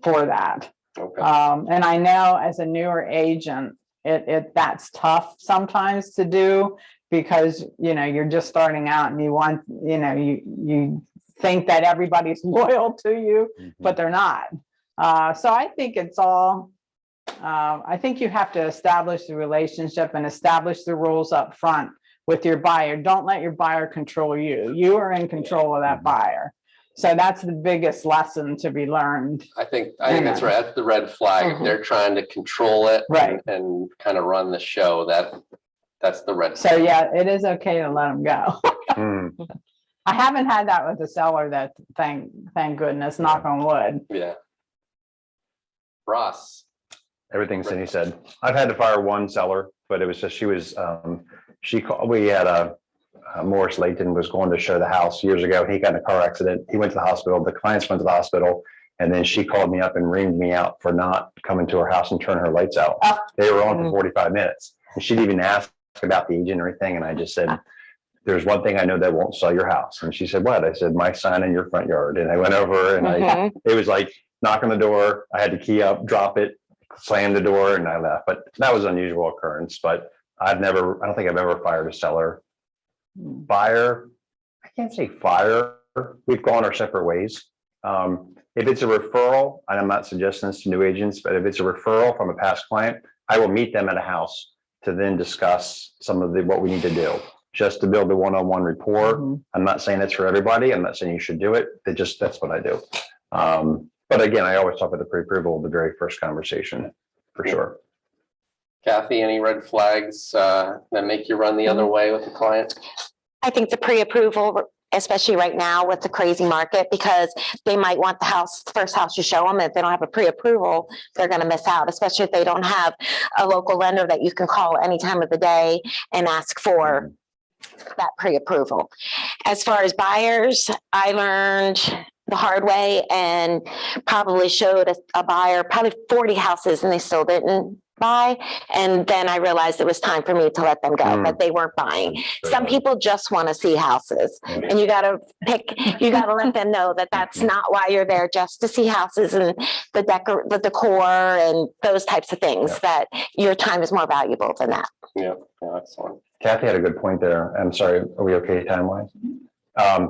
for that. Okay. And I know as a newer agent, that's tough sometimes to do, because, you know, you're just starting out and you want, you know, you think that everybody's loyal to you, but they're not. So I think it's all, I think you have to establish the relationship and establish the rules up front with your buyer. Don't let your buyer control you. You are in control of that buyer. So that's the biggest lesson to be learned. I think that's right. That's the red flag. If they're trying to control it and kind of run the show, That's the red. So yeah, it is okay to let them go. Hmm. I haven't had that with the seller that, thank goodness, knock on wood. Yeah. Ross. Everything Cindy said. I've had to fire one seller, but it was just, she called, we had Morris Layton was going to show the house years ago. He got in a car accident. He went to the hospital. The clients went to the hospital. And then she called me up and reamed me out for not coming to her house and turning her lights out. They were on for 45 minutes. And she didn't even ask about the agent or anything. And I just said, there's one thing I know that won't sell your house. And she said, what? I said, my sign in your front yard. And I went over and it was like, knock on the door. I had to key up, drop it, slam the door, and I left. But that was an unusual occurrence. But I don't think I've ever fired a seller. Buyer, I can't say fire. We've gone our separate ways. If it's a referral, and I'm not suggesting this to new agents, but if it's a referral from a past client, I will meet them at a house to then discuss some of what we need to do, just to build a one-on-one rapport. I'm not saying it's for everybody. I'm not saying you should do it. That's what I do. But again, I always talk about the pre-approval of the very first conversation, for sure. Kathy, any red flags that make you run the other way with the client? I think the pre-approval, especially right now with the crazy market, because they might want the first house you show them. If they don't have a pre-approval, they're going to miss out, especially if they don't have a local lender that you can call any time of the day and ask for that pre-approval. As far as buyers, I learned the hard way and probably showed a buyer probably 40 houses and they still didn't buy. And then I realized it was time for me to let them go, but they weren't buying. Some people just want to see houses, and you got to let them know that that's not why you're there, just to see houses and the decor and those types of things, that your time is more valuable than that. Yeah, excellent. Kathy had a good point there. I'm sorry, are we okay time-wise?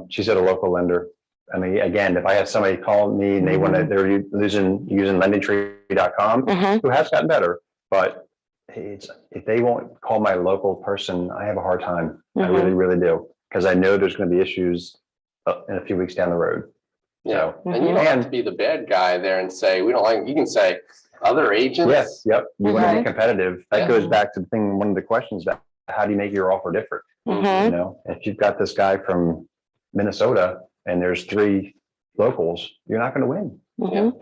She said a local lender. I mean, again, if I have somebody call me and they're using lendingtree.com, who has gotten better, but if they won't call my local person, I have a hard time. I really, really do, because I know there's going to be issues in a few weeks down the road. Yeah, So, and you don't have to be the bad guy there and say, we don't like, you can say other agents. Yes, yep. You want to be competitive. That goes back to the thing, one of the questions about how do you make your offer different? You know, if you've got this guy from Minnesota and there's 3 locals, you're not going to win.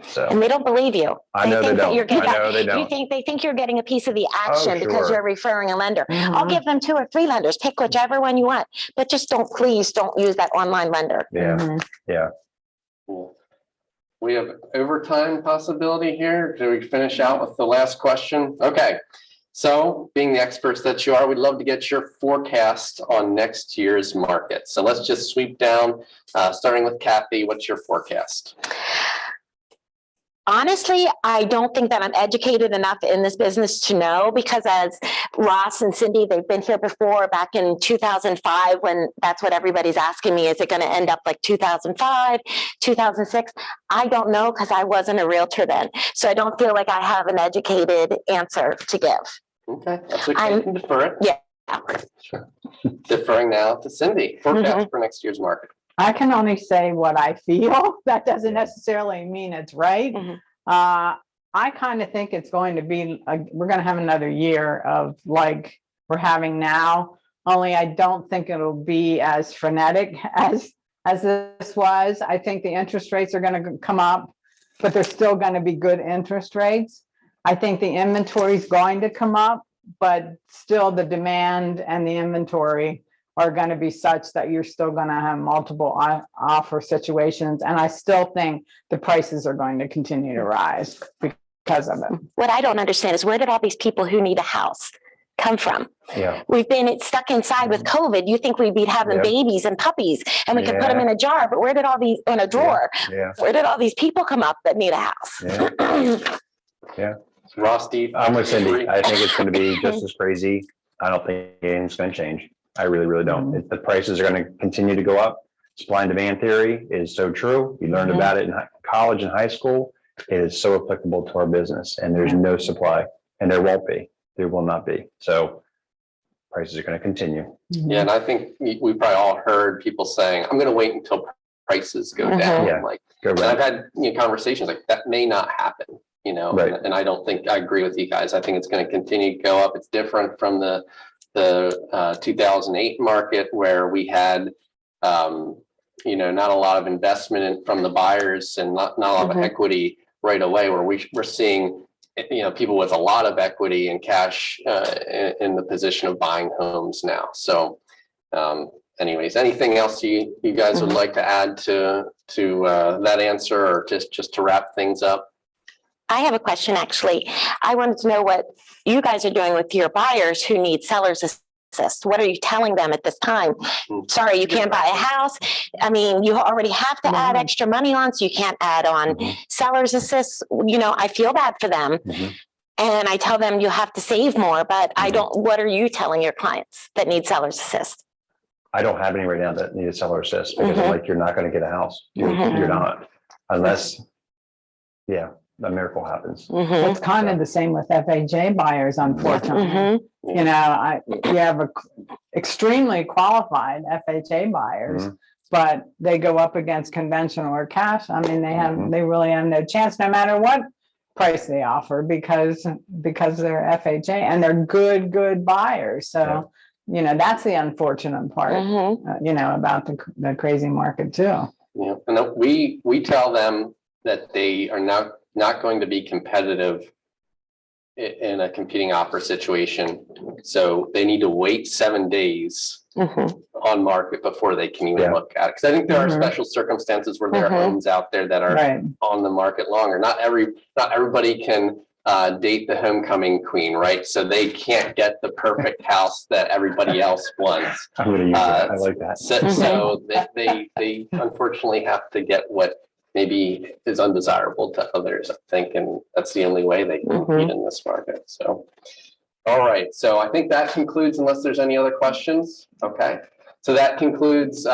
So, And they don't believe you. I know they don't. I know they don't. They think you're getting a piece of the action because you're referring a lender. I'll give them 2 or 3 lenders. Pick whichever one you want, but just please don't use that online lender. Yeah. We have overtime possibility here. Do we finish out with the last question? Okay. So being the experts that you are, we'd love to get your forecast on next year's market. So let's just sweep down, starting with Kathy. What's your forecast? Honestly, I don't think that I'm educated enough in this business to know, because as Ross and Cindy, they've been here before back in 2005, when that's what everybody's asking me. Is it going to end up like 2005, 2006? I don't know, because I wasn't a realtor then. So I don't feel like I have an educated answer to give. Okay, that's okay. You can defer it. Yeah. Sure. Deferring now to Cindy. Forecast for next year's market. I can only say what I feel. That doesn't necessarily mean it's right. I kind of think it's going to be, we're going to have another year of like we're having now, only I don't think it'll be as frenetic as this was. I think the interest rates are going to come up, but they're still going to be good interest rates. I think the inventory is going to come up, but still the demand and the inventory are going to be such that you're still going to have multiple offer situations. And I still think the prices are going to continue to rise because of it. What I don't understand is, where did all these people who need a house come from? We've been stuck inside with COVID. You think we'd be having babies and puppies and we could put them in a jar, but where did all these, in a drawer, where did all these people come up that need a house? Ross, Steve. I'm with Cindy. I think it's going to be just as crazy. I don't think anything's going to change. I really, really don't. The prices are going to continue to go up. Supply and demand theory is so true. We learned about it in college and high school. It is so applicable to our business, and there's no supply, and there won't be. There will not be. So prices are going to continue. Yeah, and I think we probably all heard people saying, I'm going to wait until prices go down. Like, and I've had conversations like that may not happen. And I don't think I agree with you guys. I think it's going to continue to go up. It's different from the the 2008 market where we had, not a lot of investment from the buyers and not a lot of equity right away, where we're seeing, people with a lot of equity and cash in the position of buying homes now. So anyways, anything else you guys would like to add to that answer, or just to wrap things up? I have a question, actually. I wanted to know what you guys are doing with your buyers who need seller's assist. What are you telling them at this time? Sorry, you can't buy a house. I mean, you already have to add extra money on, so you can't add on seller's assist. I feel bad for them. And I tell them you have to save more, but I don't. What are you telling your clients that need seller's assist? I don't have any right now that need a seller assist, because I'm like, you're not going to get a house. You're not, unless, a miracle happens. It's kind of the same with FHA buyers, unfortunately. You have extremely qualified FHA buyers, but they go up against conventional or cash. I mean, they really have no chance, no matter what price they offer, because they're FHA and they're good buyers. So that's the unfortunate part, about the crazy market too. Yeah, and we tell them that they are not going to be competitive in a competing offer situation. So they need to wait 7 days on market before they can even look at it. Because I think there are special circumstances where there are homes out there that are on the market longer. Not everybody can date the homecoming queen, right? So they can't get the perfect house that everybody else wants. I'm going to use that. I like that. So they unfortunately have to get what maybe is undesirable to others, I think, and that's the only way they can compete in this market. So, all right. So I think that concludes, unless there's any other questions. Okay. So that concludes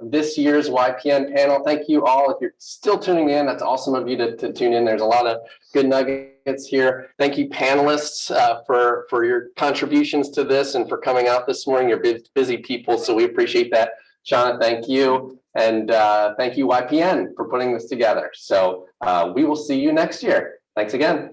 this year's YPN panel. Thank you all. If you're still tuning in, that's awesome of you to tune in. There's a lot of good nuggets here. Thank you, panelists, for your contributions to this and for coming out this morning. You're busy people, so we appreciate that. Shauna, thank you. And thank you, YPN, for putting this together. So we will see you next year. Thanks again.